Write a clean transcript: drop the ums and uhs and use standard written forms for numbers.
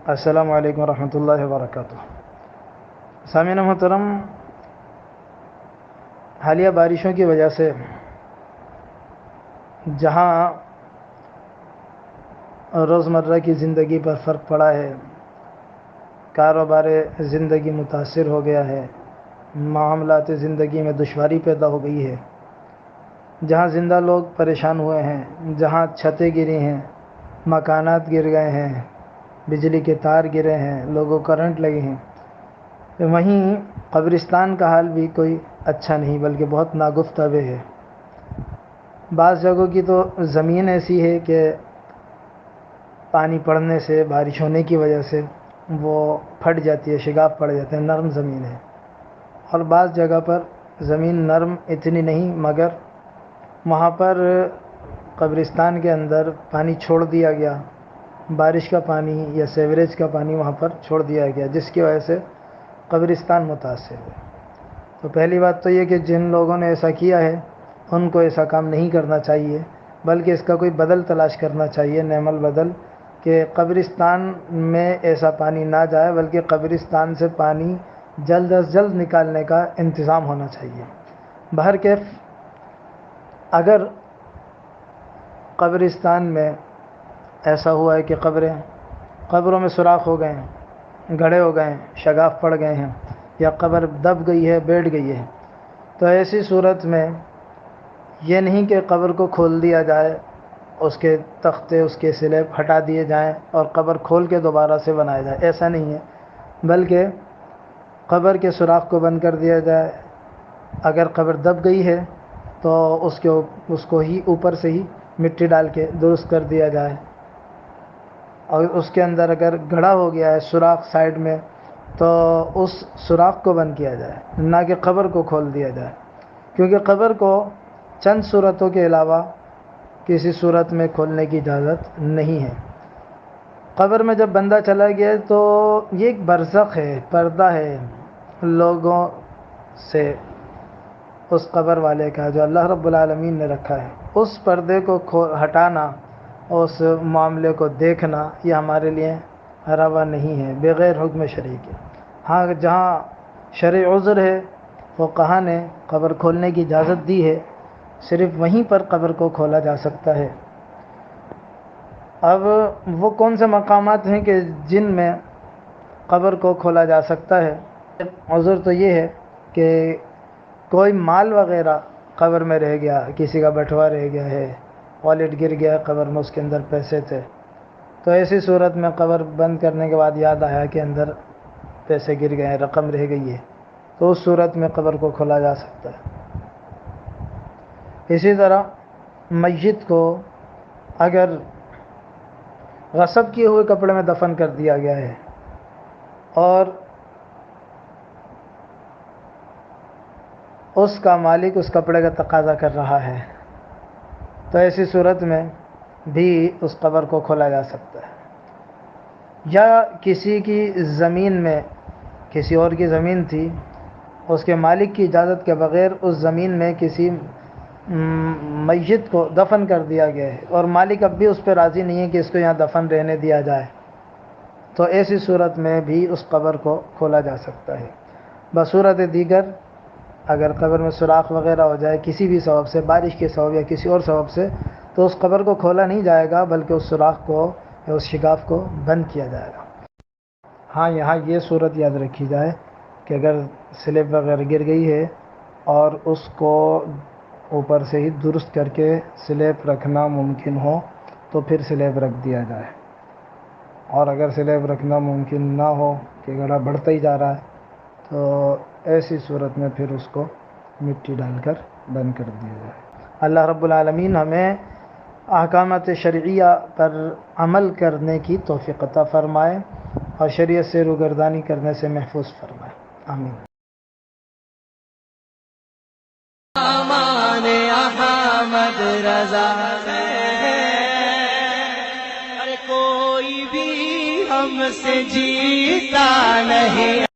السلام علیکم ورحمۃ اللہ وبرکاتہ۔ سامعین محترم، حالیہ بارشوں کی وجہ سے جہاں روزمرہ کی زندگی پر فرق پڑا ہے، کاروبار زندگی متاثر ہو گیا ہے، معاملات زندگی میں دشواری پیدا ہو گئی ہے، جہاں زندہ لوگ پریشان ہوئے ہیں، جہاں چھتیں گری ہیں، مکانات گر گئے ہیں، بجلی کے تار گرے ہیں، لوگوں کو کرنٹ لگے ہیں، وہیں قبرستان کا حال بھی کوئی اچھا نہیں بلکہ بہت ناگفتہ ہے۔ بعض جگہوں کی تو زمین ایسی ہے کہ پانی پڑنے سے، بارش ہونے کی وجہ سے وہ پھٹ جاتی ہے، شگاف پڑ جاتے ہیں، نرم زمین ہے۔ اور بعض جگہ پر زمین نرم اتنی نہیں، مگر وہاں پر قبرستان کے اندر پانی چھوڑ دیا گیا، بارش کا پانی یا سیوریج کا پانی وہاں پر چھوڑ دیا گیا، جس کی وجہ سے قبرستان متاثر ہے۔ تو پہلی بات تو یہ کہ جن لوگوں نے ایسا کیا ہے ان کو ایسا کام نہیں کرنا چاہیے، بلکہ اس کا کوئی بدل تلاش کرنا چاہیے، نعم البدل، کہ قبرستان میں ایسا پانی نہ جائے، بلکہ قبرستان سے پانی جلد از جلد نکالنے کا انتظام ہونا چاہیے۔ بہرکیف اگر قبرستان میں ایسا ہوا ہے کہ قبروں میں سوراخ ہو گئے ہیں، گڑھے ہو گئے ہیں، شگاف پڑ گئے ہیں، یا قبر دب گئی ہے، بیٹھ گئی ہے، تو ایسی صورت میں یہ نہیں کہ قبر کو کھول دیا جائے، اس کے تختے، اس کے سلیب ہٹا دیے جائیں اور قبر کھول کے دوبارہ سے بنایا جائے، ایسا نہیں ہے، بلکہ قبر کے سوراخ کو بند کر دیا جائے۔ اگر قبر دب گئی ہے تو اس کو ہی اوپر سے ہی مٹی ڈال کے درست کر دیا جائے، اور اس کے اندر اگر گڑھا ہو گیا ہے سوراخ سائیڈ میں تو اس سوراخ کو بند کیا جائے، نہ کہ قبر کو کھول دیا جائے، کیونکہ قبر کو چند صورتوں کے علاوہ کسی صورت میں کھولنے کی اجازت نہیں ہے۔ قبر میں جب بندہ چلا گیا تو یہ ایک برزخ ہے، پردہ ہے لوگوں سے، اس قبر والے کا جو اللہ رب العالمین نے رکھا ہے، اس پردے کو ہٹانا، اس معاملے کو دیکھنا، یہ ہمارے لیے روا نہیں ہے، بغیر حکم شرعی کے۔ ہاں، جہاں شرعی عذر ہے فقہا نے قبر کھولنے کی اجازت دی ہے، صرف وہیں پر قبر کو کھولا جا سکتا ہے۔ اب وہ کون سے مقامات ہیں کہ جن میں قبر کو کھولا جا سکتا ہے؟ عذر تو یہ ہے کہ کوئی مال وغیرہ قبر میں رہ گیا، کسی کا بٹوا رہ گیا ہے، والیٹ گر گیا قبر میں، اس کے اندر پیسے تھے، تو ایسی صورت میں قبر بند کرنے کے بعد یاد آیا کہ اندر پیسے گر گئے ہیں، رقم رہ گئی ہے، تو اس صورت میں قبر کو کھولا جا سکتا ہے۔ اسی طرح میت کو اگر غصب کیے ہوئے کپڑے میں دفن کر دیا گیا ہے اور اس کا مالک اس کپڑے کا تقاضا کر رہا ہے، تو ایسی صورت میں بھی اس قبر کو کھولا جا سکتا ہے۔ یا کسی کی زمین میں، کسی اور کی زمین تھی، اس کے مالک کی اجازت کے بغیر اس زمین میں کسی میت کو دفن کر دیا گیا ہے، اور مالک اب بھی اس پہ راضی نہیں ہے کہ اس کو یہاں دفن رہنے دیا جائے، تو ایسی صورت میں بھی اس قبر کو کھولا جا سکتا ہے۔ بصورت دیگر اگر قبر میں سوراخ وغیرہ ہو جائے کسی بھی سبب سے، بارش کے سبب یا کسی اور سبب سے، تو اس قبر کو کھولا نہیں جائے گا، بلکہ اس سوراخ کو یا اس شگاف کو بند کیا جائے گا۔ ہاں، یہاں یہ صورت یاد رکھی جائے کہ اگر سلیب وغیرہ گر گئی ہے اور اس کو اوپر سے ہی درست کر کے سلیب رکھنا ممکن ہو تو پھر سلیب رکھ دیا جائے، اور اگر سلیب رکھنا ممکن نہ ہو کہ گڑھا بڑھتا ہی جا رہا ہے تو ایسی صورت میں پھر اس کو مٹی ڈال کر بند کر دیا جائے۔ اللہ رب العالمین ہمیں احکامات شرعیہ پر عمل کرنے کی توفیق عطا فرمائے اور شریعت سے روگردانی کرنے سے محفوظ فرمائے، آمین۔ احمد رضا کوئی بھی ہم سے جیتا نہیں۔